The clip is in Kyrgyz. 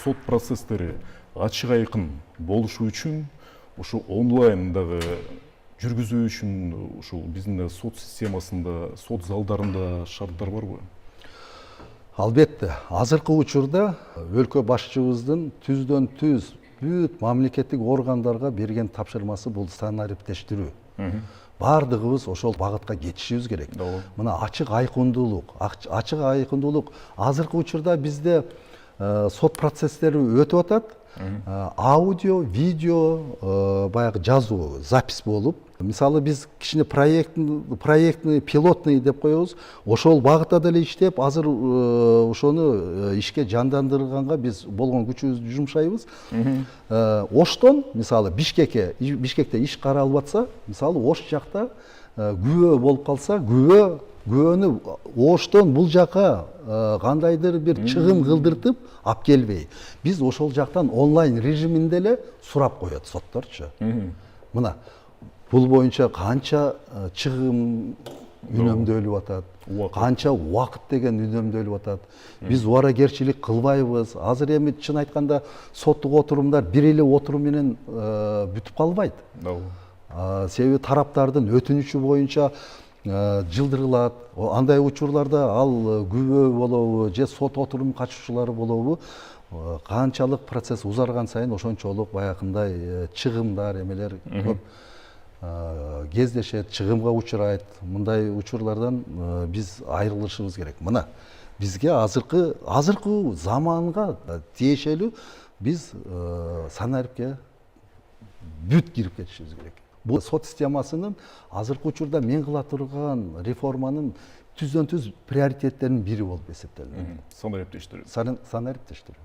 сот процесстери ачык айкын болушу үчүн ушу онлайндагы жүргүзүү үчүн ушул биздин сот системасында, сот залдарында шарттар барбы? Албетте, азыркы учурда өлкө башчыбыздын түздөн түз бүт мамлекеттик органдарга берген тапшырмасы бул санариптештирүү. Бардыгыбыз ошол багытка кетишибиз керек. Мына ачык айкындуулук азыркы учурда бизде сот процесстери өтүп атат. Аудио, видео, баягы жазуу, запись болуп, мисалы биз кичине проектный, пилотный деп коебуз. Ошол багытта деле иштеп, азыр ошону ишке жандандырганга биз болгон күчүбүздү жумшайбыз. Оштон, мисалы Бишкекте иш каралып атса, мисалы Ош жакта күбө болуп калса, күбөнү Оштон бул жака кандайдыр бир чыгым кылдыртып алып келбей, биз ошол жактан онлайн режиминде эле сурап коет сотторчу. Мына бул боюнча канча чыгым үнөмдөлүп атат, канча убакыт деген үнөмдөлүп атат. Биз убаракерчилик кылбайбыз. Азыр эми чын айтканда соттук отурумдар бир эле отурум менен бүтүп калбайт. Себеби тараптардын өтүнүчү боюнча жылдырылат. Андай учурларда ал күбө болобу же сот отурум катышуучулары болобу, канчалык процесс узарган сайын ошончолук баягындай чыгымдар эмелер көп кездешет, чыгымга учурайт. Мындай учурлардан биз айрылышыбыз керек. Мына бизге азыркы заманга тиешелүү биз санарипке бүт кирип кетишибиз керек. Бул сот системасынын азыркы учурда мен кыла турган реформанын түздөн түз приоритеттеринин бири болуп эсептелинет. Санариптештирүү. Санариптештирүү.